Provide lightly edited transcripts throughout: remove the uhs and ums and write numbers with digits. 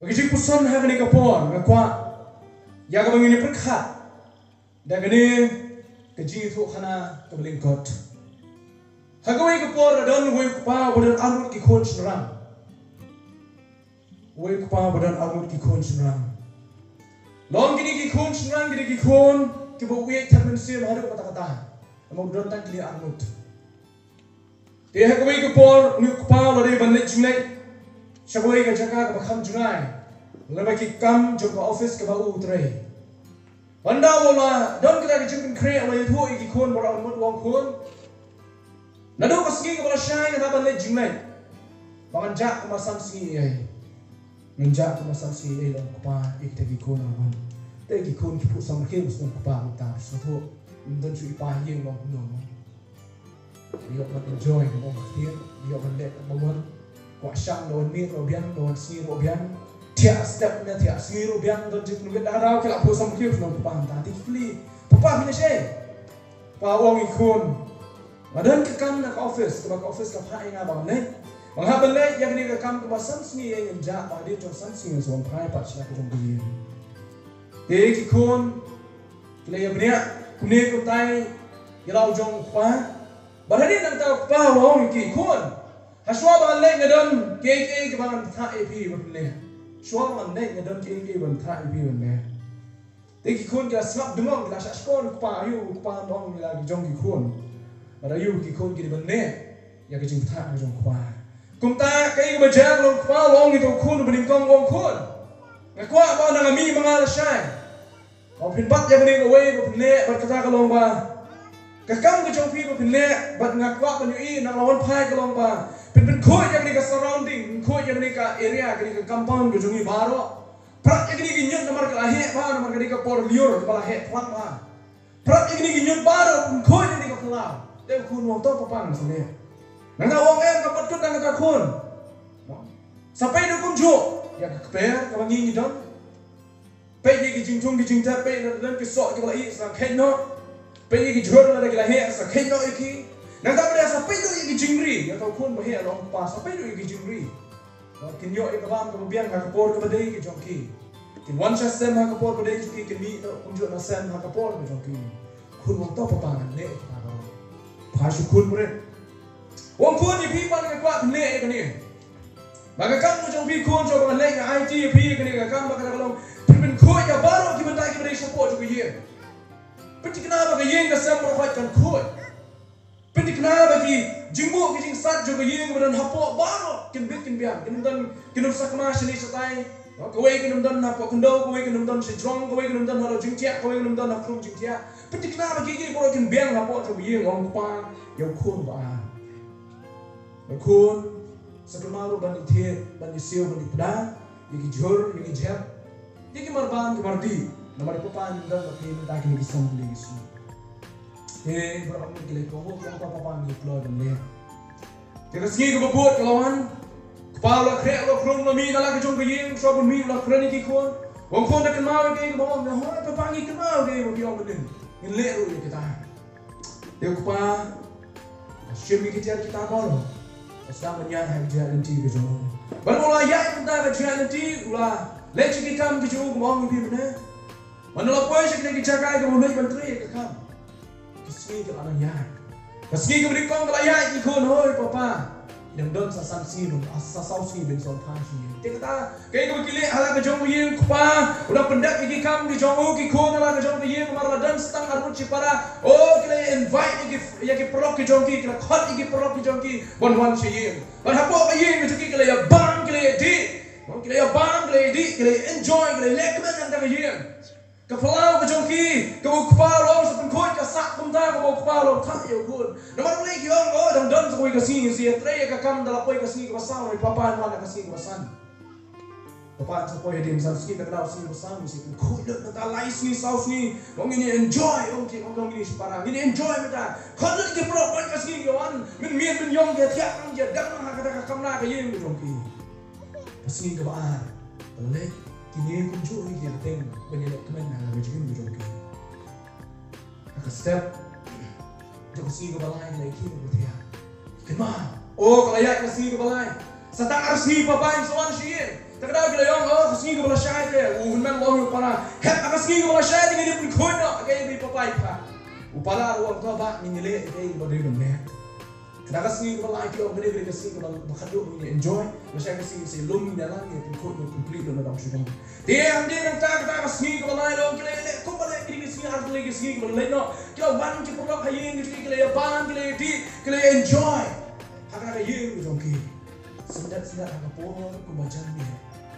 Bagi puson ha kani kapon ngakwa ya ka bangini perkhat da kani keji thu khana kablingkot hagawai kapor adon woi pa bodan arut ki khon snram woi pa bodan arut ki khon snram long gini ki khon snram gini ki khon ki bo wei thamen sim haru kata-kata among don tan kili arut te hagawai kapor ni pa lari banle jinai Shaboi ka jaka ka bakham jungai leba ki kam jom ka office ka ba u trai banda bola don kita ki jingkin kre ala yuthu ki khon bora mot wong khon nadu kaski ka bola shai ka ban le jingai bangan jak ma sam si ai menjak ka sam si ai long pa ik te ki khon on te ki khon ki pu sam ke us ka pa ta so tho don chu pa yeng long no yo ka enjoy mo ka tier yo ka le ka mo Wak syang lawan mir robian lawan sini robian tiap step na tiap sini robian don jik nubet darau kelak pusam kiu non pang tadi fli papa bina shay pa wong ikun madan ke kam na office ke office ka phai nga bang ne bang ha ban le yang ni ke kam ke basan sini yang ja pa dia jong san sini so phai pa chna ke jong bi te ikun le ya bnia kune ko tai yalau jong pa barani nang ta pa wong ikun Haswa bangan lek ngadon ke bangan tha ep banle. Shwa bangan lek ngadon ke ban tha ep banle. Teki khun ka snap dungong la shashkon pa yu pa dong la jong ki khun. Bara yu ki khun ki banle ya ke jing tha jong kwa. Kum ta ke ba jang long pa long ni to khun baning kong wong khun. Ngakwa ba na mi mangal shai. Au phin bat ya baning away ba banle bat kata ka long ba. Kakam ke jong pi ba banle bat ngakwa ban yu i na lawan phai ka long ba. Pin khoi yang ni ka surrounding khoi yang ni ka area ni ka compound ke jungi baro prat yang ni ki nyut namar ka he ba namar ka ni ka por lior ka he plat ba prat yang ni ki nyut baro khoi yang ni ka khala de khun wong to papang sene nanga wong em ka patut nang ka khun sampai do kum jo ya ka pe ka bangi ni don pe ni ki jing chung ki jing ta pe na ki so ki la i sa khen no pe ni ki jor na ki la he sa khen no iki Nang tak pada sampai tu yang jingri, ya kau pun bahaya long pas sampai tu yang jingri. Kinyo ikabam kemudian hakapor kepadai ke jongki. Kin one shot sem hakapor kepadai jongki kini unjuk na sem hakapor ke jongki. Kun wong to papangan le kita kau. Pasu kun bre. Wong kun ni pipan ke kuat le ke ni. Maka kamu jongki kun coba le ke IT pi ke ni kamu bakal kalau pin koi ya baru kita tak kita support juga ye. Peti kenapa ke ye ke sem profit kan koi. Penti kenapa bagi jingbo ki jing sat juga yeng badan hapo baro kin bit kin biam kin dan kin sakma shini satai kowe kin dan hapo kundo kowe kin dan sejrong kowe kin dan halo jingtia kowe kin dan hafrum jingtia penti kenapa ki baro kin biam hapo juga yeng ong pa yang kun ba kun sakmaru ban ithe ban iseu ban ipda yiki jor yiki jap yiki marban ki mardi namar papan dan bakhi da ki bisam beli gisu berapa kali kau yang apa-apa ni keluar dari. Jika segi kebobot kawan, kepala krek lo krum lo mi dalam kejong kejing, sobun mi lo kreni kikon, wong kon tak kenal ke bawang, dah orang apa panggil kenal ke bawang benin, ini leru ya kita. Dia kupa, syemi kita bolo, asal menyah kerja nanti kejong. Bermula ya kita kerja nanti, ulah leceh kita kejong bawang lebih benar. Mana lo poin kita kerja ke mulai menteri ke kam. Kasih ke anaknya, kasih ke berikong kelayat ikon hoi papa, yang don sasan sirun asal sausi ben sol pasi. Kita kayak kau kili ala kejong yang kupa, udah pendak iki kam di jong ki kon ala kejong yang marla dan setang arut cipara. Oh kita invite iki ya ki perok kejong ki kita khot iki perok kejong ki bon yang. Berapa yang kejong ki kita ya bang kita di, kita ya bang kita di, kita enjoy kita lekmen yang kita yang. Kepalau kejongki, kau kepala sepun koi kasak kumta kau kepala tak ya kun. Nomor lagi orang oh dan sekoi kasih sih tray kakam dalam koi kasih kebasan, dari papan mana kasih kebasan. Papan sekoi dia misal kita kenal sih kebasan sih koi dah tak lais ni saus ni, orang ini enjoy orang ini separang ini enjoy mereka. Kau nak kita perlu koi kasih kawan, min yong dia tiap dia dah kata kakam nak kaya kejongki. Kasih kebasan, boleh. Kini kunjung ini yang teng banyak kemana nak berjumpa berjumpa. Aku step, jauh sini ke balai lagi kita bertiak. Kenapa? Oh kalau ya ke sini ke balai, setang harus ni papa yang soal sih. Tak ada kita yang oh sengi kepala syai ke, men long para, hep akan sengi kepala syai dengan dia pun kono, kayak di papai pa. Upala ruang tua ba ningile kayak berdiri domne. Kadang sengi kepala lagi orang gede sengi kepala bakaduk ini enjoy, masih sengi selum dalam ya pun kono complete dalam dalam syuting. Dia yang tak sengi kepala lo kile kau balik kiri sengi harus lagi sengi kepala lain no. Kila ban kita perlu hayeng kile ya ban kile enjoy. Hakana hayeng jongki. Sedat agak por kebacanya,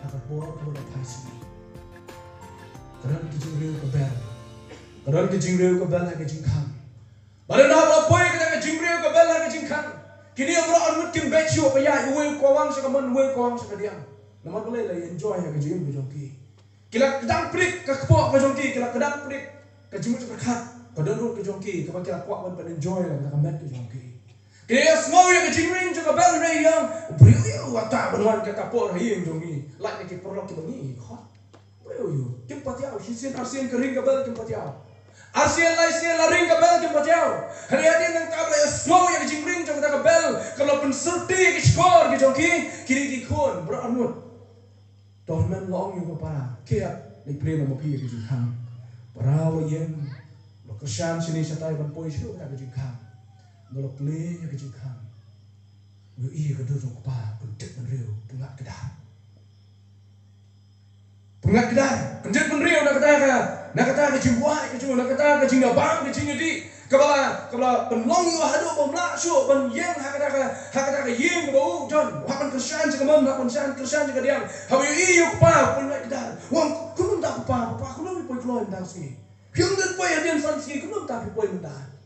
agak por kebacanya. Kadang kijing riu kebel, kadang kijing riu kebel lagi jingkang. Badan apa poy kadang kijing riu kebel lagi jingkang. Kini orang orang mungkin becu apa ya, uang kawang sekaman uang kawang sekadiang. Nama boleh lah enjoy ya kijing bejongki. Kila kadang prik kakpok bejongki, kila kadang prik kijing macam berkat. Kadang rut kijongki, kapan kila kuat pun enjoy lah kadang met kijongki. Kaya semua yang kecingring juga bel ray yang beriu watak benuan ke kapor hayeng jongi like nak perlu ke bengi hot beriu kim patiau hisin arsian kering ke bel kim patiau arsian laisian laring ke bel kim patiau hari nang tabla semua yang kecingring juga ke bel kalau penserti ke skor ke jongi kiri ki kon beranut donmen long yang para kaya ni play nama pi ke jingkang berawa yang lokasian sini satai ban poi siu ke jingkang Kalau play yang kejengkang, gue iya keduduk pa, pendet menriu, pengat kedah, pendet menriu nak kata kejengbuai, nak kata kejengabang, kejengedi, kepala penlong yu hadu pemlak syuk, penyeng hak kata yeng bau John, hakan kersan cekaman, hakan kersan cekadiang, hawi iya pa, pengat kedah, wang kunum tak pa, kunum poi keluar mentang sini, yang dan poi hadian san sini, kunum tak poi mentang.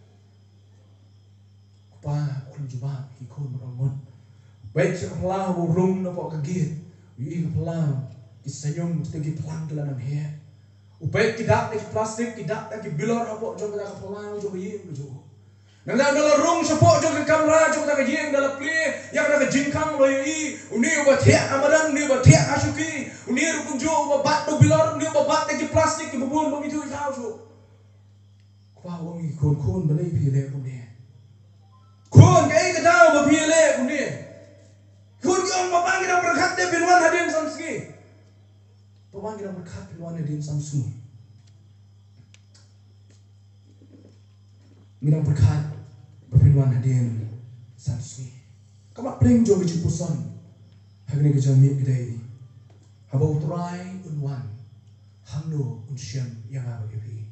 Pa kun jubah ikon merongon baik sekelah burung nampak kegit ui kepelang isayung tegi pelang dalam he ubaik tidak lagi plastik tidak lagi bilor apa jong kita kepelang jong yeng bejo nang dalam rong sepok jong kamera jong kita yeng dalam play yang ada jingkang lo ui uni ubat hek amadan uni ubat hek asuki uni rukun jo ubat bat do bilor uni ubat bat lagi plastik kebun begitu tahu so kwa wong ikon balai pilih kemudian Kun kaya ketahu berpilih kundi. Kun yang bapak kita berkat dia piluan hadirin samski. Bapak kita berkat piluan hadirin samski. Kita berkat berpiluan hadirin samski. Kamak pering jo biji pusan. Hari ini kejamit kita ini. Habau try unwan. Hamno unsyam yang apa ini.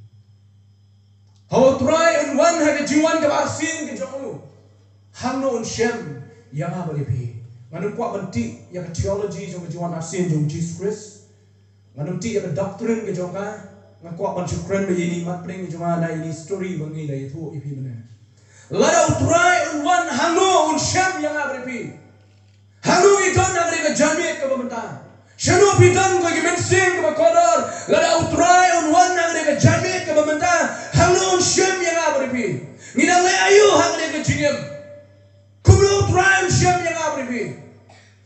Habau try unwan hari jiwan kebarsin kejamu. Hangno unshem yang apa lepi? Manum kuat benti yang theology jong kejuan asin jong Jesus Christ. Manum ti yang doctrine ke jong ka. Ngakuat bansyukran begini mat pring jong ada ini story bangi dah itu ipi mana. Lada utrai unwan hangno unshem yang apa lepi? Hangno iton agri ke jamit ke pemerintah. Shano pitan ko gimensing ke kodor. Lada utrai unwan agri ke jamit ke pemerintah. Hangno unshem yang apa lepi? Ngidang le ayu agri ke jingem. Kumlo try syam yang apa ni?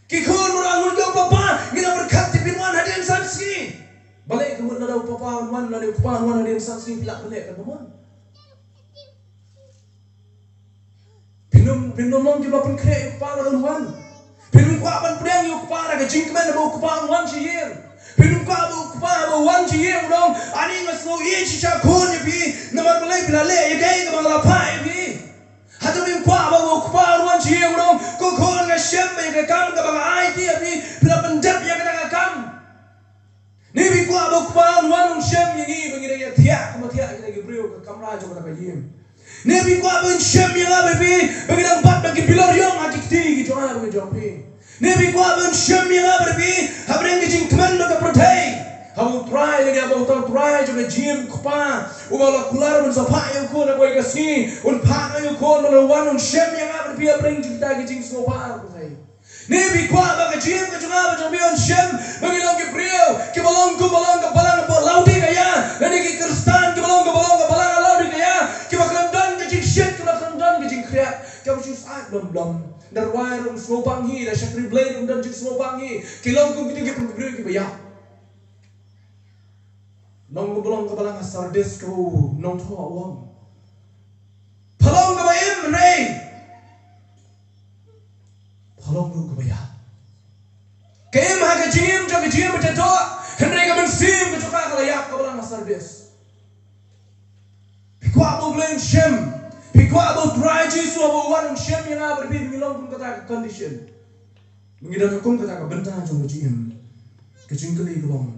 Kikun merangun ke papa, kita berkat di pinuan hadirin sanksi. Balik kemudian ada papa wan, ada papa wan hadirin sanksi pilak balik ke papa. Pinum long kita pun kena papa wan. Pinum kuat pun pedang yuk papa ke jingkeman ada papa wan siyer. Pinum kuat papa wan siyer dong. Ani ngaslo ye sisa kun ye pi, namar balik pilale ye gay ke banglapai ye pi. Hatu bin kwa bawa kupar wan siang dong, kokon nggak siapa yang kam ke bang IT tapi bila pendap yang kena kam. Ni bin kwa bawa kupar wan siang yang ini bagi dia tiak kematian kita lagi beriu ke kamera juga tak kajim. Ni bin kwa bawa siang yang apa bi bagi dia empat bagi pilar yang hati tinggi jangan bagi jompi. Ni bin kwa bawa siang yang apa bi habis ngejing teman lo ke protein. Habu try lagi habu try juga jim kupa ubala kular mensapai aku nak buat kasih pak aku melawan shem yang apa dia bring kita kijing sopa aku say ni bikwa bagi jim ke juga apa jamian shem bagi lagi brio ke balong ke balang laudi kaya dan ke kristan ke balong ke balang laudi kaya ke baklandan ke jing shit ke baklandan ke jing kriat ke bujus ak blom darwai rum sobangi da syakri blade dan jing sobangi ke long ke brio ke bayar nong belong ke balang sardes ko nong tho awang palong ke bayim nei palong ke bayar Kaim ha ke jim jo ke jim beto. Henry ka mensim ke joka ka layak ka balang service. Pikwa bo blame shem. Pikwa bo try Jesus bo wan shem yang apa bi ngilong kun kata condition. Mengidang kun kata ka bentang jo jim. Ke jim kali gelong.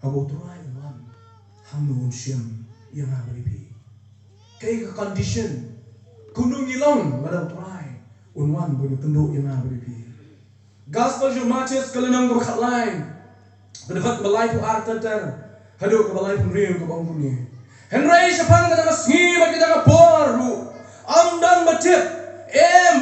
Abo try wan. Hamun shem yang apa bi. Kai ka condition. Kunung ngilong madang try. Unwan bo kendo yang apa bi. Gospel jo Matius kalenang ko khatlain. Bedekat balai pu arter. Hado ke balai pu riu ke bang punya. Henry siapang kata ngi bagi kita boru. Amdan batit.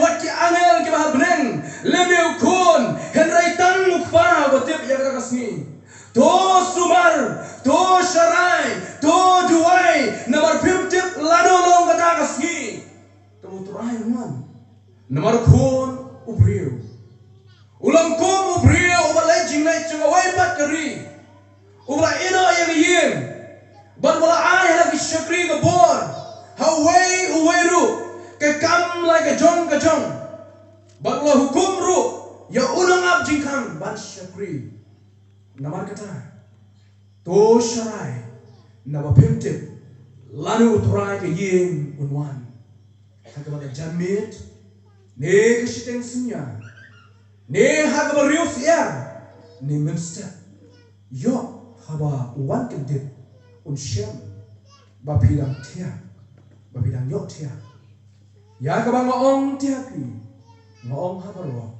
Wat ki angel ki bah beneng. Lemiu kun. Henry tang mukfa batit ya kata ngi. To sumar, to sharai, to duai. Nomor 50 lado long kata ngi. Kamu turai man. Nomor kun ubriu. Ulang kum ubrio ubalai jinglai cengawai bat keri. Ubala ino yang ying. Ban wala ai lagi syakri ke bor. Hawai uwairu. Ke kam lai ke jong. Ban wala hukum ru. Ya ulang ab jingkang ban syakri. Namar kata. To syarai. Naba pimtip. Lanu uturai ke ying unwan. Hakabala jamit. Ne kesiteng sunya. Ne haba rius ya, ne minster. Yo haba wan kedip unshem bapidang tia, bapidang yo tia. Ya kabang ngong tia pi, ngong haba ro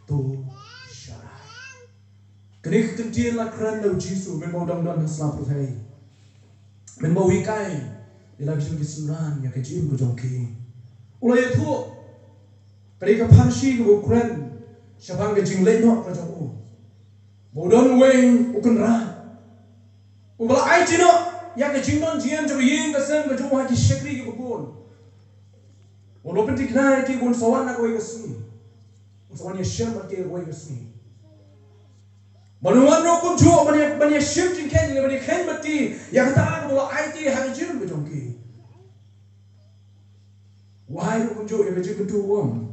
tu syarai. Kini kentiin la kran lau Jisu men mau dang hasla putai, men mau wikai ila bisu kisuran ya kejim kujongki. Ulai tu, kini kaparsi kebukren. Siapang ke jinglai no ka jong u. Bodon weng ukun ra. Ubala ai tino ya ke jingnon jian jo yeng ka sen ka jong ha ki shekri ki bukun. Walo pentik na ki gun sawan na ko ka sni. Sawan ya shem ke ko ka sni. Manuan no kun jo bani shem jing ken ni bani ken mati ya kata ka bola ai ti ha ki jing ka jong ki. Wai kun jo ya ka jing tu wong.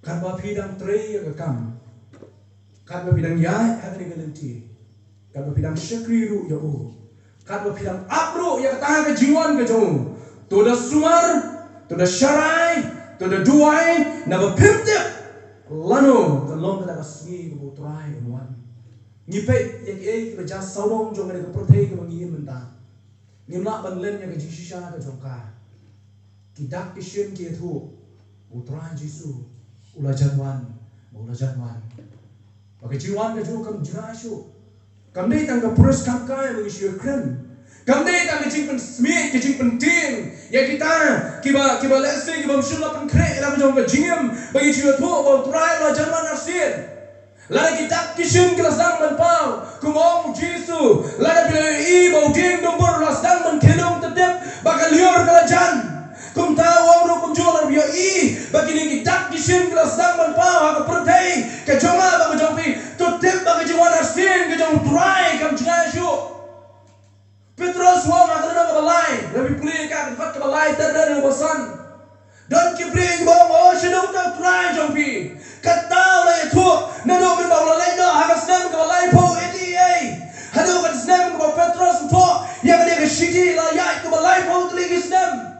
Kan bapidang trei ya kam. Kan bapidang ya agri galenti. Kan bapidang syakriru ya u. Kan bapidang abru ya katahan ke jiwan ke jong. Toda sumar, toda syarai, toda duai, na bapimtip. Lano kalong kata kasngi ke butrai unwan. Ngipe ya ke bejas saurong jong ke pertei ke mangin mentah. Ngimlak banlen ya ke jishisha ke jongka. Kidak kisyen ki tu. Butrai Jisu. Ulajan wan. Bagi jiwan ke juga kam jirasyu. Kam dei tang ke purus kam kai bagi syur kren. Kam dei tang ke jing pen smik, ke jing pen ting. Ya kita kiba lesi kiba msyula pen kre ila ke jong ke jingem bagi syur tu bau turai ulajan wan arsin. Lada kita kishin ke lasang man pau. Kumong Jisu. Lada bila i bau ding nombor lasang man kelong tetep bakal liur kalajan. Kum tahu orang kum jual biar bagi ni kita kishin kelas dang manpau aku pertai ke jonga bagi jompi tutip bagi jiwan arsin ke jong turai kam jinasyu Petrus wong akan nak balai lebih pilih kan fat balai terdan ubasan dan kibring bong oh sedang tak turai jompi katau lah itu nado min bawa lain dah hagas nam ke balai po ETA hado kan snam ke Petrus po yang dia ke shiki lah ya ke balai po tulis snam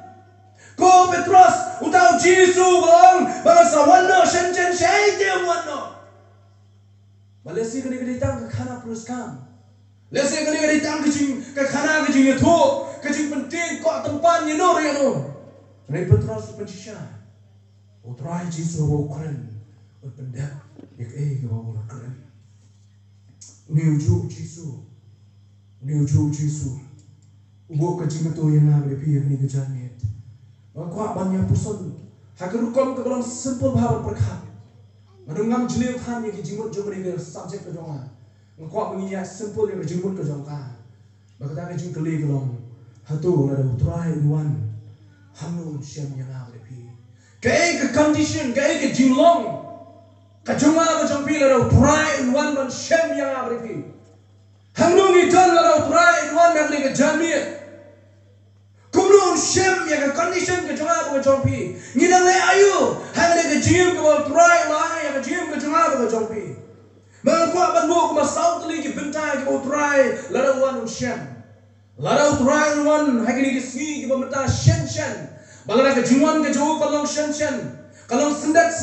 Ko Petrus utau Jisu bang bangsa wano shenjen shaite wano Malesi kini tang ke khana plus kam Lesi kini tang ke khana ke jing itu ke jing penting kok tempat ni no ya no Rai Petrus pencisha utrai Jisu bau keren pendak yak ke bau keren Niuju Jisu ubo ke jing itu yang nak lebih ni ke janet Kuat banyak person. Hakiru kom ke dalam simple bahawan perkhat. Madungam jeliu kan yang jimut jom ni subjek ke jonga. Kuat mengiyak simple yang jimut ke jongka. Maka tak jing keli kelong. Hatu ada utrai uan. Hanu siam yang nak lepi. Kei ke condition, kei ke jinglong. Ke jonga ke jompi ada utrai uan dan siam yang nak lepi. Hanu ngitan ada utrai uan yang ke jamia. Kumlum shem ya ke condition ke jonga ke jompi. Ngidang le ayu, hang le ke jim ke try lah ya ke jim ke jonga ke jompi. Mengkuat bandu kuma saut li ki bentai ki utrai larawan unshem. Lara utrai wan hagini ki sgi ki bamata shen. Balana ka jingwan ka jo kalong shen. Kalong sendat.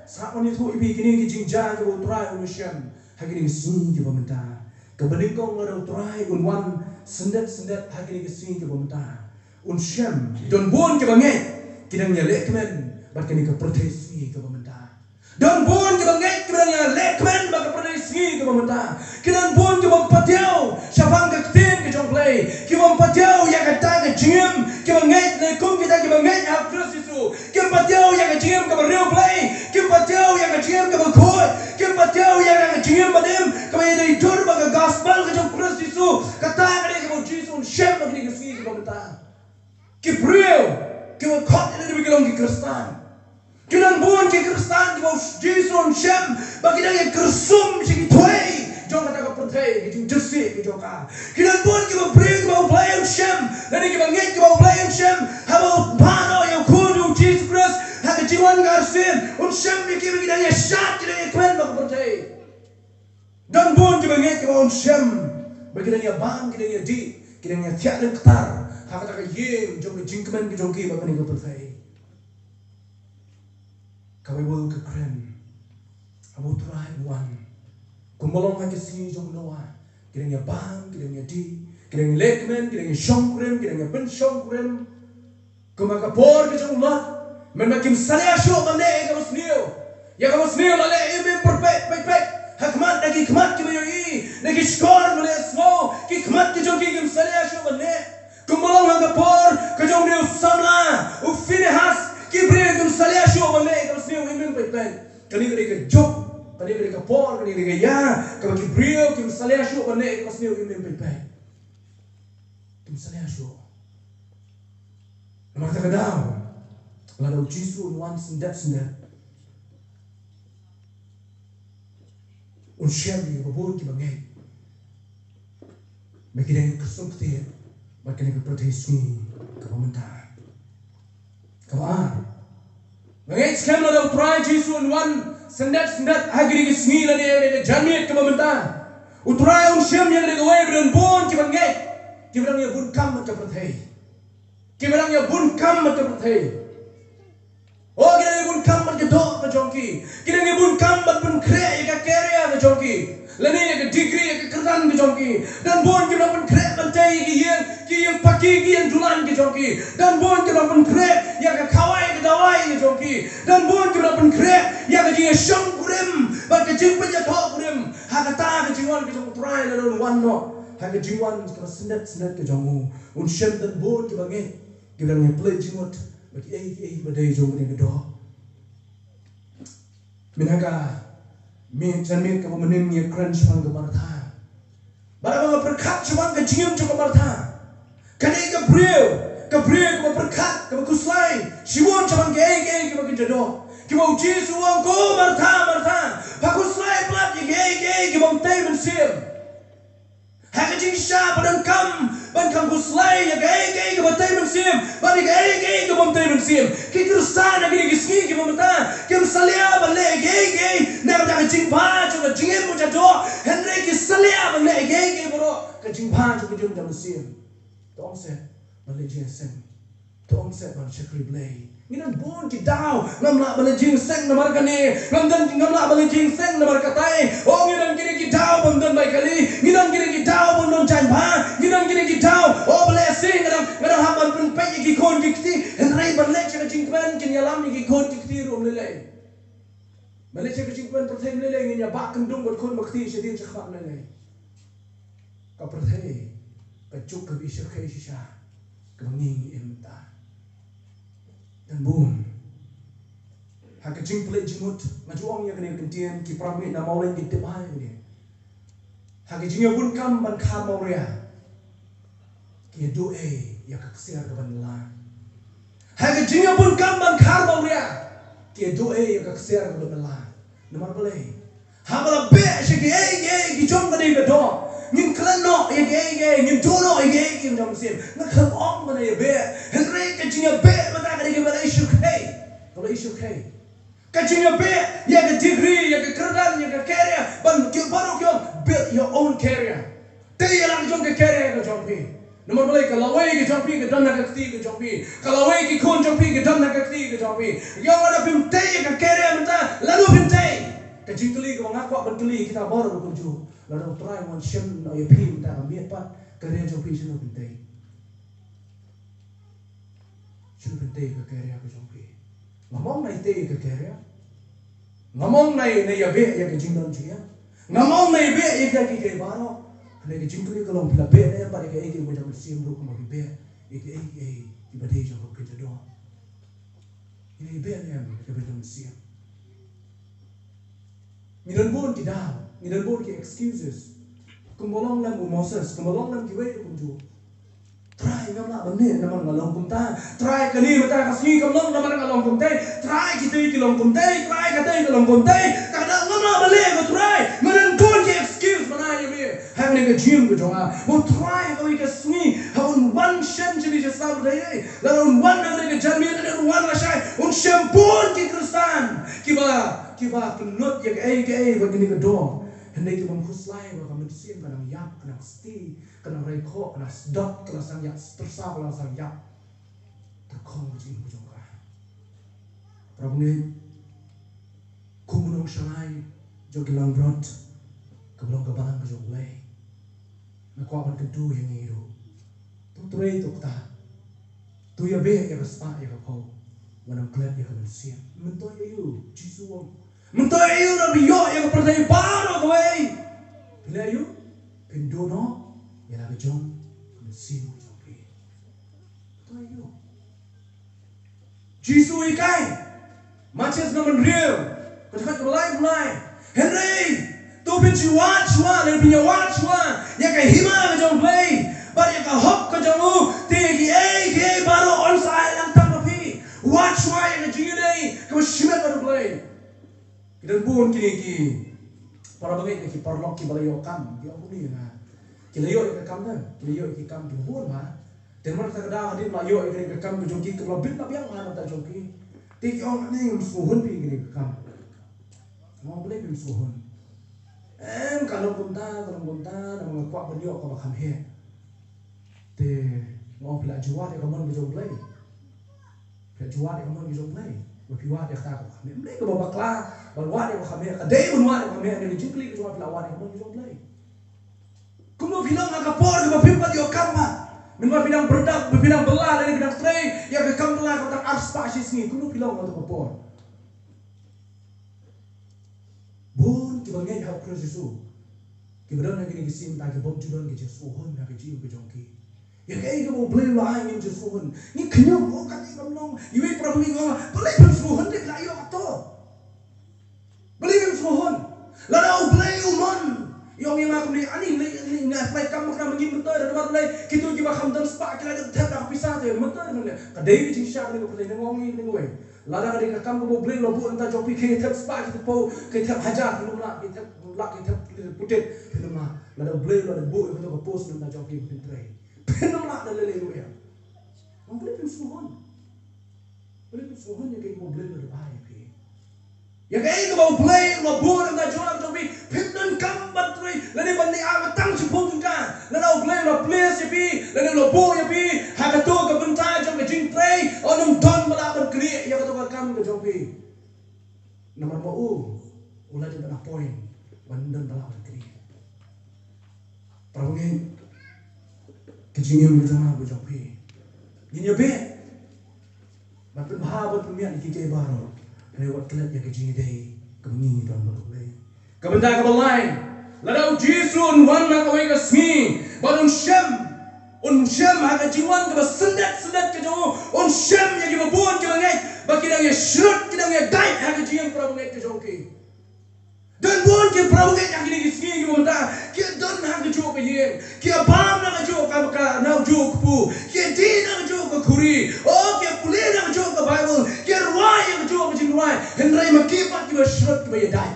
Saat ni tu ibi kini ki jingja ki utrai unshem. Hagini ki sgi ki bamata. Kebeningkong lara utrai unwan sendat hagini ki sgi ki bamata. Unshem don bon ki bangai kidang ya lekmen bat kini ka protes sgi ki bamata. Dan bon ke bangai keberangnya lekmen baka pernah sgi ke bamata. Kinan bon ke bampatiau syabang ke ketin ke jongplay. Ke bampatiau ya kata ke jingem ke bangai lekum kita ke bangai after sisu. Ke bampatiau ya ke jingem ke real play. Ke bampatiau ya ke jingem ke bakoi. Ke bampatiau ya ke jingem badem ke dari tur baka gospel ke jongplay sisu. Kata ke ke Jesus syem baka ke sgi ke bamata. Ke real ke khot ini dibilang ke Kristen. Kinan buon ke Kristen ki bos Jesus shem bagi dia kersum sigi tuai jong kata ka pertai ki jing jesi ki joka kinan buon ki bring ba play shem nani ki banget ki ba play shem habo pano yo kudu Jesus Christ ha ka jiwan garsin shem ki bagi dia shat ki dia kwen ba pertai dan buon ki banget ki ba shem bagi dia bang ki dia di ki dia tiak dan ketar ha kata ka yeng jong jing kmen ki joki ba ni ka pertai. Kami boleh kekeren, abu try one. Kumbalong hanya sini jom noa. Kiranya bang, kiranya di, kiranya lekmen, kiranya shongkrem, kiranya ben shongkrem. Kumaka por kejong lot. Menmakim salya show bande kamu seniu. Ya kamu seniu lale ibe perfect. Hakmat lagi kmat kibayo i, lagi skor mule smo. Kikmat kejong kim salya show bande. Kumbalong hanya por kejong dia samla, ufinehas. Kibre kum salya show bande kamu seniu imen perfect. Kali ke job. Kali mereka por, kali mereka ya, kalau kibriu, kim salya show bane, pas niu kim mempepe, kim salya show. Nampak tak kadang, lalu Jisu nuan sendat. Unsyabi babur ki bangai, bagi dia kersum ketir, bagi dia kepertesmi, kepementar, kawan. Bangai sekarang lalu try Jisu nuan sendat hagiri ki sni la ne janit ke bamenta utrai shem yang de goe bren bon ki bangai ki berang ya bun kam ke perthai ki berang ya bun kam ke perthai o ki ne bun kam ke do ke jongki ki ne bun kam bun kre ya career ke jongki la ne ke degree ke kerjaan ke jongki dan bon ki bun kre bantai ki yang paki ki yang dulan ke jongki dan bon ki bun kre ya ke kawai ke dawai ke jongki dan bon ki bun kre ya ke jing shong kurim ba ke jing pa to kurim ha ka ta ke jingwan ke jong try la don wan no ha ke jingwan ke sendet ke jongu shem dan bon ki bangai ki bang ne play jingwat ba ki ai ba dai jong ne do minaga min janmin ka menin ye crunch pang ke martha bara ba perkat cuman ke jingum ke martha kani ke brio ke perkat ke kuslai siwon cuman ke ai ke ba ke do Kibau Jisu angko martha pakuslai plat ye kibau tay ben sim haka jing sha ban kam kuslai ye kibau tay ben sim bani kibau tay ben sim ki Kristen agini gisni kibau mata kim salya ban le na da jing pa chu da jing mu cha do henry ki salya ban le bro ka jing pa chu jing da sim tong se ban le jing sen tong se ban shakri blay Nginan bon ki daw ngamla bale jing seng namar kani ngamla bale jing seng namar katai oh nginan kini ki daw bamdan bai kali nginan kini ki daw bamdan chan ba nginan kini ki daw oh bale sing ngadang haban pun pe ki kon ki ti henrai ban le chaka jing kwen kin yalam ki kon ki ti rom le bale chaka jing kwen prothem le nginya ba kendung bot kon bakti sedin chakhat le ka prothe ka chuk ka bi shakhe shisha ka ngi emta dan boom haka jing play jimut majuang ya kene kentian ki pramit na mauleng ki tebai ni haka jing ya bun kam ban kha mauria ki do ya ka ksiar ka ban la haka jing ya bun kam ban kha mauria ki do ya ka ksiar ka ban la namar play ha bala be shi ki jom ka dei ka do ngin klan no ye ngin do no ye ki jom sim na kham ong bana ye be henry ka jing ya be bata ka ke bala ishu kai Kajing be ya ke degree ya ke kerjaan ya ke career ban kyo baru kyo build your own career. Te ya lang jong ke career ke jong pi. Nomor boleh kalau wei ke jong pi ke dan nak ke jong pi. Kalau wei ke kon jong pi ke dan nak ke jong pi. Yang ada pim te ke career menta lalu pim te. Kajing kali ke mengaku ban kali kita baru berkunjung. Lalu try one shem no ya pi menta ambil pat career jong pi sino pim te. Sino pim te ke career ke jong pi. Ngomong nai te ke career. Ngomong nai ya be ya ke jingdon dia. Ngomong nai be ya ke baro. Nai ke jingkuli kalau pila be ya pada ke ke macam sim ru kuma be. Ke di badai jo ke jado. Ini be ya ke macam sim. Midan bon tidak. Midan bon ke excuses. Kumbolong lam Moses, kumbolong lam kiwei kunju. Try ngamla benne naman ngalong kumta. Try kani mata kasih kamlong naman ngalong kumta. Try kita kilong kumta. Try kata kilong kumta. Kada ngamla bale ko try. Manan don ke excuse mana ya be. Hang ne ke gym ko jonga. Mo try ko ke sni. Haun one shem jini je sab dai. Laun one nang ke jamil ne one rashai. Un shampoo ke kristan. Kiba penut ya ke begini ke dong. Hendak kita menghuslai bahwa mesin kadang yak, kadang sti, kadang reko, kadang sedot, kadang sang yak tersa, kadang sang yak terkong begini bujongkah. Prabu ni kumunong shalai jogilang brot kebelang kebalang kejoglai. Aku akan kedua yang itu. Tu tuai tu kata. Tu ya be ya kespa ya kau. Wanam klep ya kemensian. Mentoy ayu jisuang. Mentoy ayu nabi yo yang percaya baru kau. Bila ayu pendono ya lagi jom kemensian jogi. Mentoy ayu. Jisu ikai. Macam naman real. Kedekat belai. Henry. Tu pinci wachwa, dan punya wachwa, ya ke hima ke jom play, bar ya ke hop ke jom tegi ke baru on side lang tanpa pi, wachwa ya ke jini, ke shimet baru play. Kita pun kini para bangai ki parlok ki balayo kam, dia pun ni na, kilayo ke kam dah, kilayo ke kam tu pun mah, terima kasih kedah hadir layo ke kam ke joki ke labit nabi yang mana tak joki, tegi orang ni suhun pi ke kam, mau boleh pi suhun. Kalau punta, nama kuat beliau kau bakam he. Te mau pelak jual dia kamu bijou play. Pelak jual dia kamu bijou play. Berpiwat dia kata kau. Mereka ke bawa kelah, berwat dia bakam he. Kadai berwat dia bakam he. Dia jukli ke jual pelak wat dia kamu bijou play. Kamu bilang agak por, kamu pimpat dia kamma. Memang bilang berdak, bilang belah dari bilang stray. Ya ke kamu belah kau tak arspashis ni. Kamu bilang agak por. Bon ki bangai hak Yesus. Ki badan lagi ni kisim tak ke bob judan ke Yesus hon nak jiu ke jongki. Ya kai ke mau beli lah ni Yesus hon. Ni kenyang oh kan ni kamlong. Iwe prabu ni ngoma. Beli Yesus hon dek la yo ato. Beli Yesus hon. La dah beli umon. Yang aku ni ani ni flight kamu kena mengim betul dan tempat lain. Kita ki bakam dan spa kita ada tak pisah tu. Betul ni. Kadai ni syak ni ko pergi ngongi ni kowe. Lada kadang kamu mau beli lobu entah jopi kita spa kita po kita hajar belum lah kita lak kita putet belum lah lada beli lada bu kita ke post entah jopi kita try belum lah dah lele lu ya mau beli pensuhon yang kayak mau beli lada baik ya kayak mau beli lobu entah jopi pindan kambat try lada bandi awat tang sepuluh kan lada beli lada place ya pi lada lobu ya pi hakato ke bentai jom ke jing tray onum don malah berkeri ya kata kamu ke jopi nomor mau ulah di mana poin bandan malah berkeri perangin kejingin berjamaah berjopi ini be makin bahabat pemian iki baru lewat kelab ya kejingin deh kemengi dan berlei kebentar kebelai ladau jisun wan nak awai kesmi badun syam Shem haka jiwan ke sendat ke jauh Shem yang kita buat ke bangai bagi dang ye shrut ke dang ye dai haka jiwan prabu ngai ke jauh ke dan buat ke prabu ngai yang kini kisni ke benda ke don haka jauh ke ye ke bam na jauh ka na jauh pu ke din na jauh ke kuri oh ke pule na jauh ke bible ke ruai yang jauh ke jiwan hendrai makipat ke shrut ke ye dai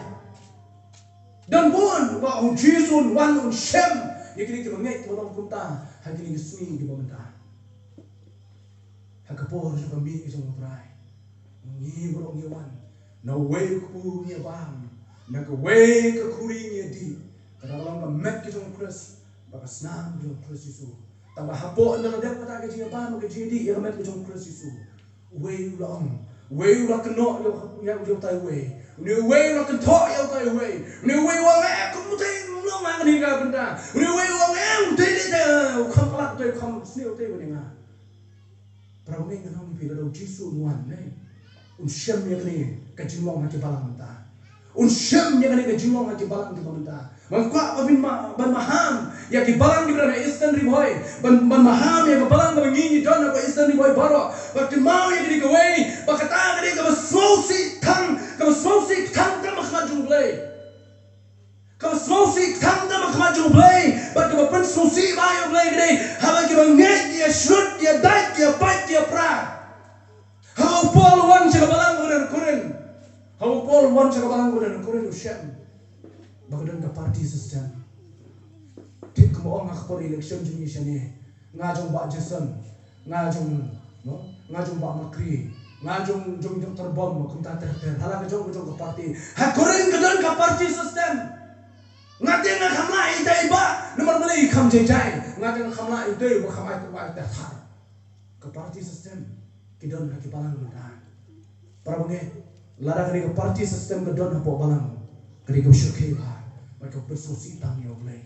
dan buat ba jisun wan Shem yang kini ke bangai ke dalam kunta hagi ni sui di bawah haka por sa pambi isang pray ngi bro ngi wan na way ku nia bang na ka way ka kuri nia di kada lang ka met ki jong Chris baka snam jong Chris Yesu tamba hapo na dek pata ka jinga bang ka jinga di ya met ki jong Chris Yesu way long way ra ka no ya yo tai way ni way ra ka tho ya tai way ni way wa me ku mu tai lo ma ka ni ka benda ni way wa me mu tai de kham kala tai kham sneu tai ni nga Prabu ni ngam pi da Yesu nuan nei un shem ya ni ka jingong ha ki balang ta un shem ya ni ka jingong ha ki balang ki bamta man kwa abin ma ban maham ya ki balang di bra Eastern Riboy ban maham ya ka balang ba ngi don ba Eastern Riboy baro ba ki mau ya ni ka way ba ka ta ni ka smosi thang ta ma khma jung blay ka smosi thang ta ma khma jung blay ba ka ban smosi ba yo blay ni ha ba ki ba nge ya shrut ya dai ya bite ya pra How Paul won sa kabalang ko ng Koren. How Paul won sa kabalang ko ng Koren Ushem. Bagadan ka party system. Kit mo ang akpor election juni siya ni. Nga jong ba Jason. Nga jong ba Makri. Nga jong terbom kung tater-ter. Hala ka jong ka party. Ha Koren ka doon ka party system. Nga din nga kamla itay ba. Naman malay kam jay. Nga din nga kamla itay ba kamay ta ka party system. Kidon ka kibalang kita. Para bange lara kani ka party system ka don hapo balang. Kani ka syukay ba. Maka bersosi tang yo play.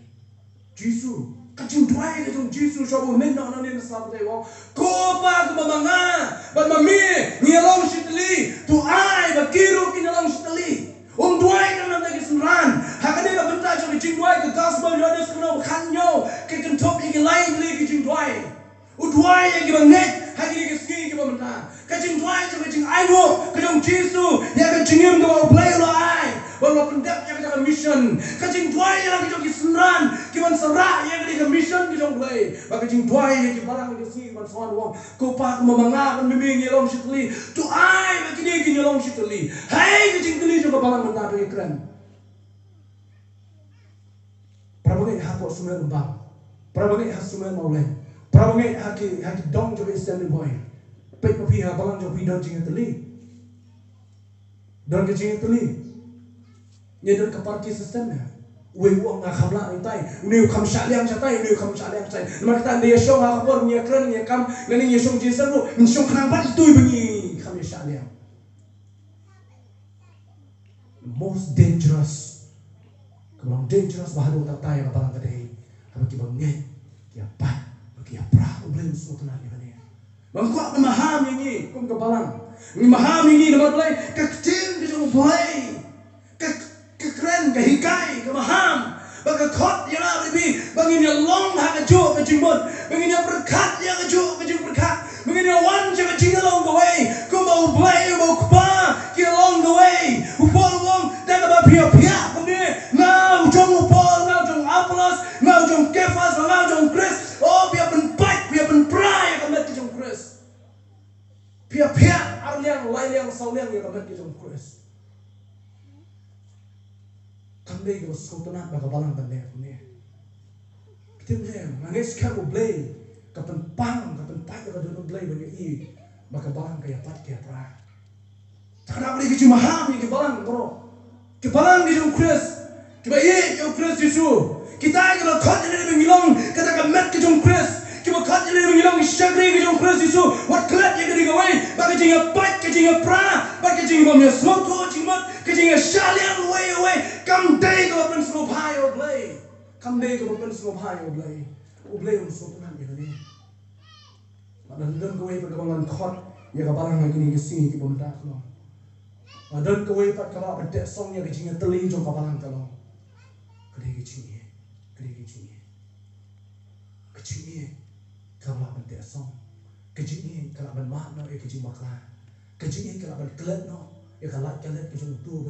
Jisu kacing dry ka jong Jisu shabu men na ni sa patay wa. Ko pa ka mamanga. Ban mami ngilong sitli tu ai ba kiro kinalong sitli. Dry ka na lagi sunran. Hakani ka benta jong jing dry ka gospel yo des kuno kanyo. Ke kentop igi lain li jing dry. Dry yang gibanget hagi ke ski ke bamta kajing tuai ke kajing aino kajing Jisu ya kajingim ke play lo ai baru pendap ya ke mission kajing tuai ya ke jogi senran ke man sera ya ke mission ke jong play ba kajing tuai ya ke barang ke ski man soan wong ko pa mamanga kan mimi ngilong sitli tu ai ba kini ke ngilong sitli hai kajing tli jo ke barang menta ke keren praboge hapo sumer bang praboge hasumer maulai Praboge haki dong jo Eastern Riboy. Pek papi ha balang jo pi don jinga teli. Don ke jinga teli. Nya don ke party system na. We wong nga khamla itai. Uni kham shaliang chatai, uni kham shaliang chai. Nama kita dia shong ha khapor nya kren nya kam ngani nya shong jinsan ru, min shong khang pat tu bengi kham shaliang. Most dangerous. Kalau dangerous bahadu tatai ka balang kadai. Haba ki bang ngai. Ki apa? Kaya prahu blame semua tenang ya ni. Bangkuat memaham ini kum kebalang. Memaham ini nama boleh kecil ke jauh boleh. Kekeren ke hikai ke maham. Bagi kot yang ada lebih. Bagi ni long hak kejuk ke jimbut. Bagi ni berkat yang kejuk ke jimbut berkat. Bagi ni wan yang kejuk along the way. Kum bau boleh bau kupa ke along the way. Upol wong dan apa pia-pia kum ni. Ngau jong upol, ngau jong Apollos, ngau jong Kefas, ngau jong Chris. Oh, biar penbaik, biar penprai yang kamet kejong Chris. Pia-pia arliang, lailiang, sauliang yang kamet kejong Chris. Kambay ko skutunat baka balang tanda ko niya. Kitim niya, ngangis ka mo blay, kapenpang, kapenpak ka doon blay when you eat, baka balang kaya pat kaya pra. Takana ko kejong maham yung kibalang bro. Kibalang kejong Chris. Kiba yung Chris Yesu. Kita kalau khat ini mengilong kata kamet ke jong Chris kita khat ini mengilong syagri ke jong Chris Yesu wat klat ya ke gawai bagi jinga pat ke jinga pra bagi jinga mamnya smoto jingat ke jinga shaliang way kam day ko pen smo bhai o blay kam day ko pen smo bhai o blay so tunan ya ni madan dan gawai perkembangan khat ya ka barang lagi ni ke sini ke benda ko madan gawai pat ka ba de song ya ke jinga teli jong ka barang kalau kede ke jinga kecil kalau benda song kecil kalau benda makna kecil makna kecil kalau benda kelat no kalau kelat kecil tu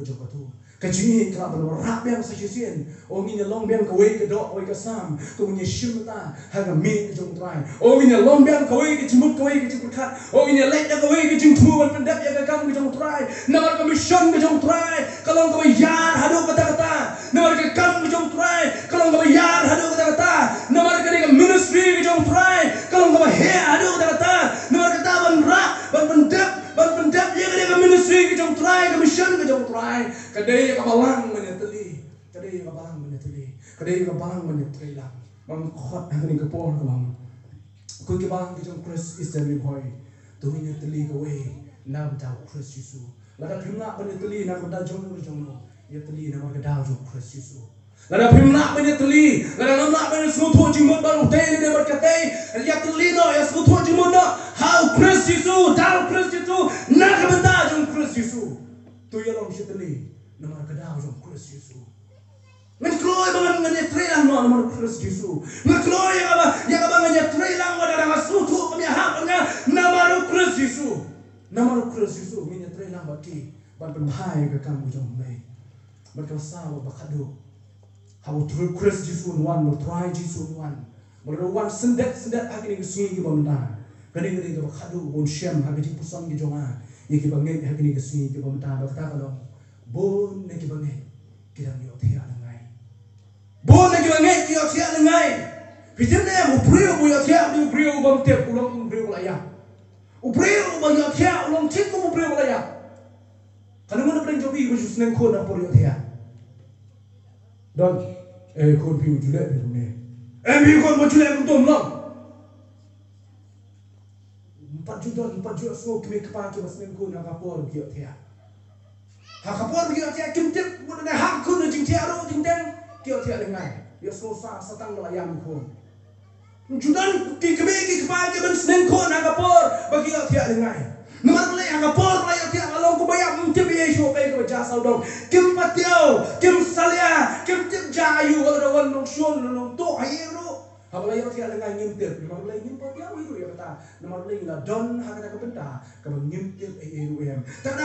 kecil kalau benda rap yang sejisian orang ini long biang kawai kedok kawai kesam kemudian shimta harga mie kecil try orang ini long biang kawai kecil berkat orang ini lek dah kawai kecil tu pendap yang kagam kecil try nama commission kecil try kalau kawai yar hadu kata-kata nama kagam kecil try kalau kawai yar hadu kata-kata nama ministry ke jong try kalau kau hair ada kata-kata nomor kata ban pendap ya ke ministry ke jong try ke mission ke tuli. Kadai ka bang man tuli lang. Mang khot ang ni ka por ka bang. Ko ki bang ki jong Christ is the boy. Tu ni tuli ka way. Na ba Christ Yesu. Lada phimna ban tuli na ba jong no. Ya tuli na ba ka daw jong Christ Yesu. Lada phimna ban tuli. Lada namna ban su thu ji mo ba te ni ba ka te. Ya tuli no ya su thu ji mo no. How Christ Yesu, daw Christ Yesu. Na ka ba daw jong Christ Yesu. Tu ya long si tuli. Na ba ka daw jong Christ Yesu. Ngan kloy ba ngan tre lang no na Christ Yesu. Ngan kloy ya ba ngan tre lang wa da su thu kami ha nga na ma Christ Yesu. Na ma Christ Yesu min tre lang ba ki ban ban hai ka kam jong mai. Ban ka sa ba khadu. How to Christ Yesu one more try Yesu one. Mo one sendet agni sungi ki bamda. Kani ngari ka khadu bon shem ha ki pusan ki jonga. Ye ki bangai ha ki sungi ki bamda ba ta ka lo. Bon ne ki bangai ki dang yo thia Bon lagi bangai kio tia lengai. Hijem ne mu prio bu yo tia bu prio bang tep ulong prio la ya. U prio bang yo tia ulong tik mu prio la ya. Kana mo na pren jobi bu jusnen ko na por yo tia. Don ko pi jule bi ne. Mi ko mo jule ko tom long. 4 juta so kime kpa ke basnen ko na ka por kio tia. Ha ka por kio tia kim tip bu na ha ko na jing tia ro jing den. Kio tia lengai, dia selesai satang dalam ayam kon. Judan ki kepai ke ben senen kon agapor bagi kio tia lengai. Nomor le agapor la tia along ko bayam mungkin biaya show kai ke jasa dong. Kim patiau, kim salia, kim tip jayu kalau dawan nong shon nong to ayero. Habala yo tia lengai ngimtip, nomor le ngim patiau itu ya kata. Nomor le la don hakata ka benta, ka ngimtip ayero em. Tak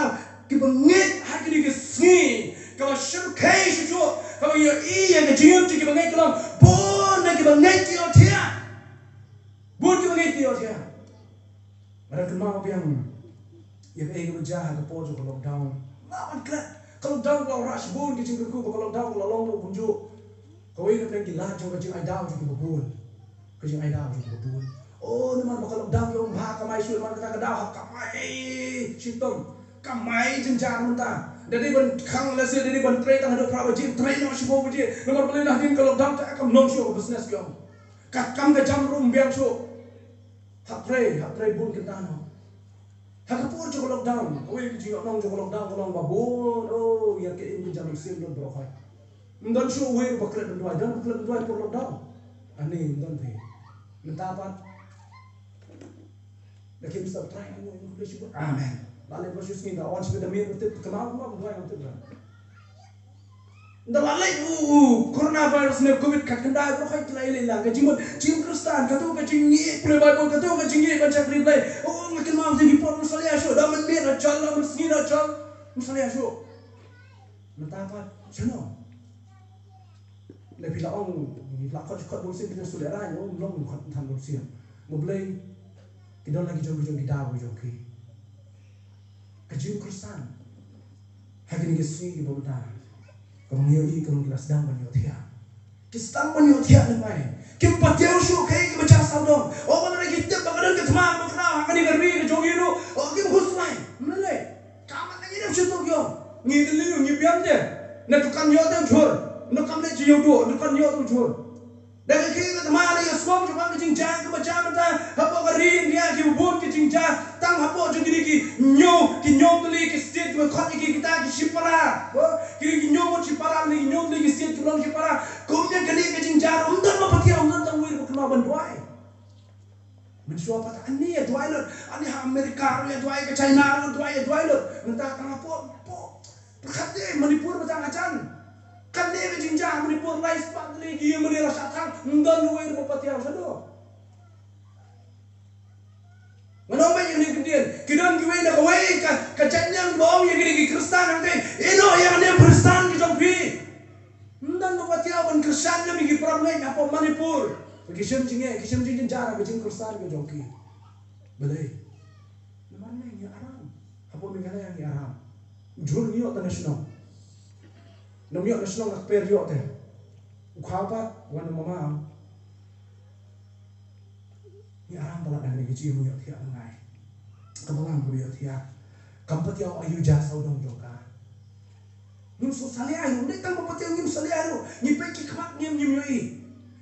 ki bangit hakini ke sni. Kalau syukai syukur, kalau ia yang kejiut kita bangai kalau bon nak kita bangai dia dia, bon kita bangai dia dia. Mereka kemau yang berjahat ke pojok kalau down, lawan kalau down kalau rush bon kita jengku kalau down kalau long punjuk, kau ini pergi lah jauh kecil down juga bon, kecil down juga bon. Oh, ni mana kalau down yang hak kamai syur mana kita down hak kamai sitom, kamai jenjang mentah. Dari ban khang la se dari ban trai tang do prawa jim trai no shibo buje nomor beli nah din kalau dam ta kam nom show business kam kat kam ka jam room biang show hak trai bun kita no hak kapur jo lockdown oi ki jo nong jo lockdown ko nong ba bon oh ya ke in jam sim do bro khai ndan show we baklet do dan baklet do por lockdown ani ndan the minta apa lekin bisa try anu English amen. Lalu proses ni dah orang sepeda mir betul kenal pun bukan betul kan? Dah lalu coronavirus ni COVID kat kendai berkai kelai lah. Kajimut jim Kristen katu kajingi Bible katu kajingi baca replay. Oh makin maaf jadi pun misalnya show dah menmir acal lah mesin acal misalnya show. Mentah apa? Jono. Lebih lah orang lakon kat boleh kita saudara ni orang belum kan boleh. Mobilai kita lagi jom kita joki. Kajim Kristen, hari ini kesini kita berdoa. Kemudian kita sedang menyutia. Kita sedang menyutia dengan kita patiau syuk kai kita baca saudong. Oh mana lagi kita bakalan kita mah berkenal. Akan digeri kejogi itu. Oh kita husnai. Mana? Kamu lagi dah syukur yo. Ngideli ngibiam je. Nak tukang yo tu jur. Nak kamu lagi yo tu. Nak kamu yo tu jur. Dan kita mah lagi semua cuma kejingjang kita baca kita. Apa kerin dia kita buat kejingjang. Tang apa je ki nyo tuli ki state me khot ki kita ki shipara ki nyo shipara ni nyo tuli ki state ki long shipara komnya kali ke jingjar undan ma patia undan tang wir bukna ban duai men so apa ani ya duai lot ani ha Amerika ya duai ke China duai lot entah tang apa khate Manipur batang acan kan ni ke jingjar Manipur rice pak li ki meni rasa tang undan wir ma patia sado Menapa yang ni kemudian kita kiwai nak kawai kacanyang bau yang kini Kristen nanti ino yang ni Kristen kita pi dan bapa tiap pun Kristen yang bagi perang lain apa Manipur bagi semcingnya cara bagi Kristen kita joki belai mana yang Arab apa mengala yang Arab jurun yo nasional nomio nasional nak per yo teh ukhapat wan mama ni Arab balak dah ni kecil yo tiap ngai kebelang yo tiap kampat yo ayu jasa udang joka Ngim so sale ayo, ndai tang papatyo ngim sale ayo. Ngi pe ki khmat ngim ngim yoi.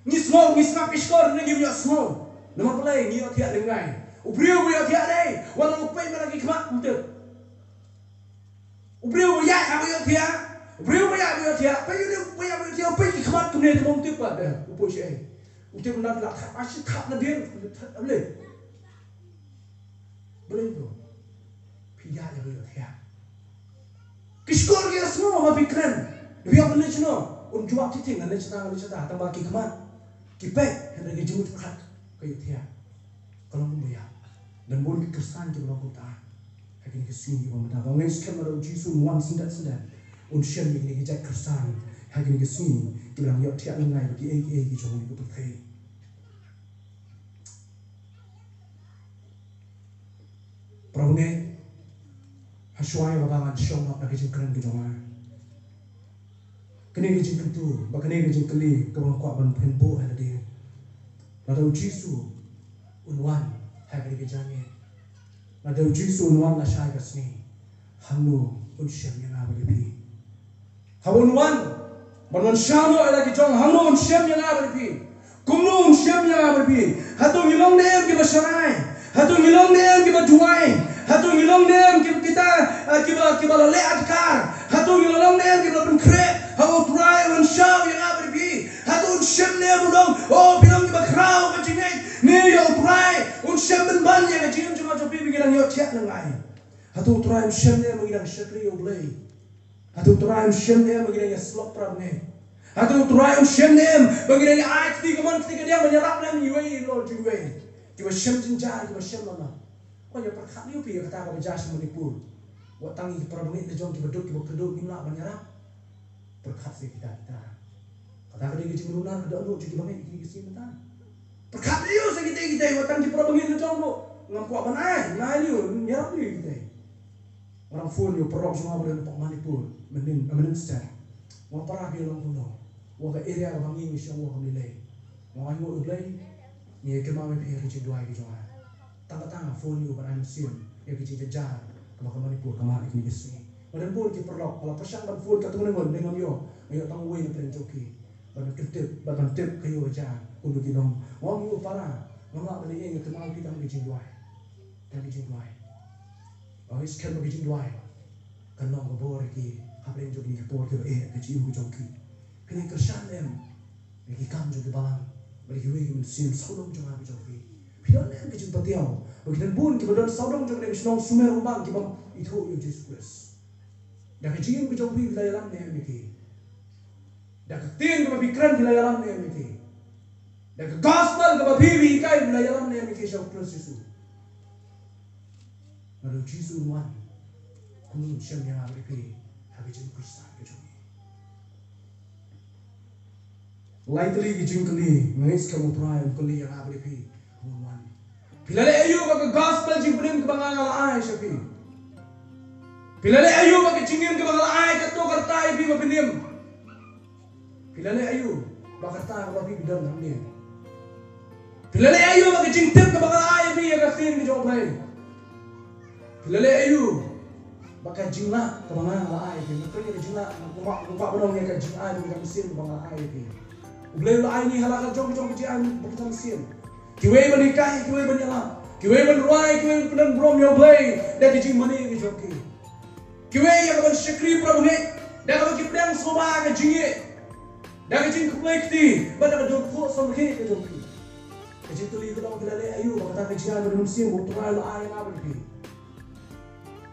Ngi small ngi snap iskor ngim yo small. Nama pelai ngi yo tiak lengai. Ubriu yo tiak dei. Walau pe mana ki khmat mutep. Ubriu ya ha yo tiak. Ubriu ya yo tiak. Pe yo pe tiak pe ki khmat tumne te mom tip ba de. Upo she. Utip na la asyik khap na dia. Boleh. Boleh tu. Pia ya yo tiak. Kiskor dia semua mapi keren. Dia boleh cino. Unjuak titing ane cerita tambah ki khmat. Ki pe hendak jemut khat kayu tiak. Kalau membayar dan boleh kesan di dalam kota. Hari ini kesini orang dah bangun sekarang ada Yesus nuan sendat unsur ini kita kesan. Hari ini kesini kita orang yuk tiak lengai bagi kita jangan ikut terkait. Perangnya hasuai babangan syong nak kerja keren kita orang. Kini kerja kentu, bakane kerja keli kau kuat ban penbo ada dia. Lalu Yesus unwan hari ini kerjanya. Lalu Yesus unwan la syai kasni. Hamnu unsur yang apa lebih. Hamunwan banwan syamo lagi jong hamnu unsur yang apa lebih. Kumnu unsur yang apa lebih. Hatu ngilong dem kita syarai. Hatu ngilong dem kita juai. Hatu ngilong dem kita leleat kar. Hatu ngilong dem kita penkret. Hau turai unsur yang apa lebih. Hatu unsur dem udong. Oh bilang kita kerau kecingin. Ni yo turai unsur ben yang kecingin cuma copi bikiran yo tiak lengai. Hatu turai unsur dem mengilang syakri yo blay. Hatu turai unsur dem mengilang slok prabne. Hatu turai unsur dem mengilang ayat ketika dia menyerap dan yuai lo juai. Kita syam jinjar kita syam mana. Oh ya perkat ni upi kata kau berjas Manipur. Watang ini prabne kejong kita duduk ni nak menyerap. Perkat si kita. Kata dia kecing lunar ada anu jadi bangai iki sini mentah. Perkat dia kita watang di prabne kejong lo. Ngampu apa naik dia nyerap dia kita. Orang full yo perok semua boleh nampak Manipur. Menin star. Wang parah dia orang kuno. Wang ke area bangi mesti wang nilai. Wang ayo nilai ni kemau pergi kerja dua gitu ah. Tang phone yo pada musim ya kerja jajar ke Manipur ke mana ini kesini. Badan pun kita perlu kalau pasang dan phone kata menengok dengan yo. Ayo tang way na joki. Badan tip kayo aja untuk dilong. Wang yo para ngam beli yang kemau kita kerja dua. Dan kerja dua. Oh sekarang kerja dua. Kan long bor ki hablen joki ke por ke kerja yo joki. Kini kersan em. Lagi kam joki balang. Bagi we musim saudong jong abi joki. Pion em kerja patiau. Bagi pun kita dan saudong jong nem senong sumer ubang kita itu yo Jesus. Dah kerja ke joki layaran nem iki. Dah ketin ke pikiran di layaran nem iki. Dah ke gospel ke bibi kai di layaran nem iki Yesus Kristus. Lalu Jesus wan. Kunu siam yang abi pi abi jeng Kristus ke joki. Likely kijingkali ngais kamu try kali yang abri pi human. Pilale ayu ka gospel jingprim ke bangal ai sapi. Pilale ayu ka jingim ke bangal ai ka to kartai pi mapinim. Pilale ayu bakarta ka pi bidam namni. Pilale ayu ka jingtip ke bangal ai pi ka sin ke joblay. Pilale ayu bakal jingla ke bangal ai pi makanya ka jingla ngumpak benong ka jing ai ka mesin ke bangal ai pi. Boleh lah ini halakan jom kerjaan berkata mesin. Kiwei menikah, kiwei menyala, kiwei menuai, kiwei penan brom yang boleh. Dan kijing mana yang joki. Kiwei yang akan syakri prabungi. Dan akan kipdang soba ke jingi. Dan kijing kuplai kiti. Bada ke jompo sama ke joki. Kijing tuli ke dalam kilale ayu. Kata kerjaan bermusim bertuai lah ayam apa lagi.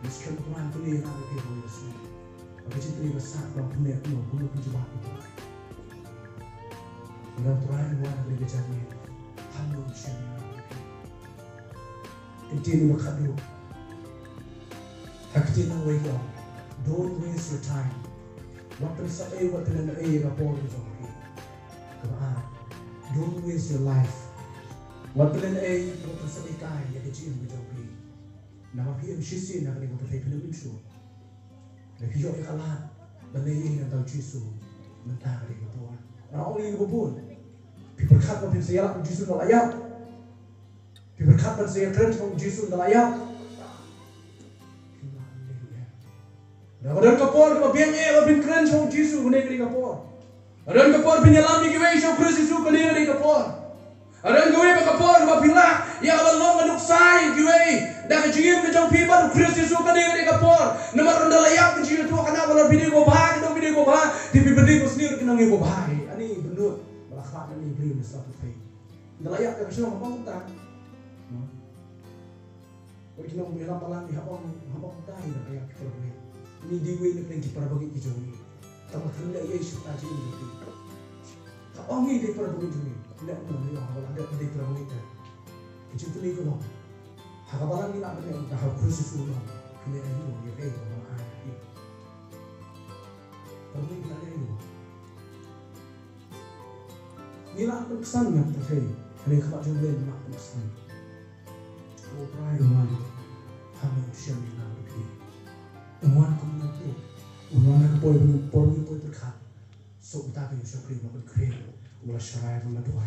Miskin tuan tuli yang apa lagi boleh sih. Kijing tuli besar kalau punya punya penjubah itu. Dalam terakhir luar dari kejarnya, hamil siapa? Continue makadu. Hakti na wake up. Don't waste your time. Waktu sa waktu na rapor ito. Kamaan. Don't waste your life. Waktu na waktu sa ikay ya kecil ito. Nama PM sisi na kanila patay pinamin siya. Nakiyo ikalat. Banayin ang tao Jisu. Mentari rapor. Nauli bubun. Diberkat dengan saya Yesus dalam ayat. Diberkat dengan saya keren dengan Yesus dalam ayat. Dan Ron kapor ke biang bin keren show Jisu kene kiri kapor. Ron kapor bin yalami ke show Kristus Jisu kene kiri kapor. Ron gawe pa kapor ke pilak ya Allah manuksai giwe dah jingim ke jong pipa Kristus Jisu kene kiri kapor. Nomor ronda layak jiu tu kana kalau bini go bah dong bini go bah di bini go sendiri kena go bah. Ani benut melakhat ani beri satu fei. Dah layak ke show apa kita? Kau kena bela palang ni apa kita dah layak kita boleh. Ni diwe ni kena para bagi kijoni. Tama kena ia isu taji ni. Tak ongi di para bagi kijoni. Tidak mana ni orang ada di para bagi kita. Kecil tu ni kau. Hakabalan ni nak kena dah khusus suruh. Kena ini dia kaya orang ada. Tapi kita ada ini. Ni nak kesan nak terkait. Kena kau jumpa nak kesan. Oh pride one. Hamu syami nak pergi. Umat komunitas, umat kepoy terkat, so kita kena syukur dengan kerja, ulah syarai dengan doa.